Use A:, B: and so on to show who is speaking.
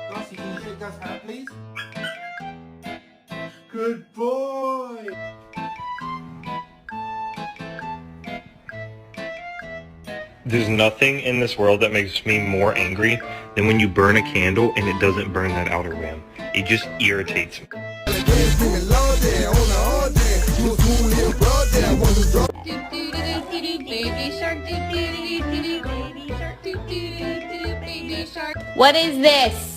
A: Flossie, can you shake God's hand, please? Good boy!
B: There's nothing in this world that makes me more angry than when you burn a candle and it doesn't burn that outer rim. It just irritates me.
C: What is this?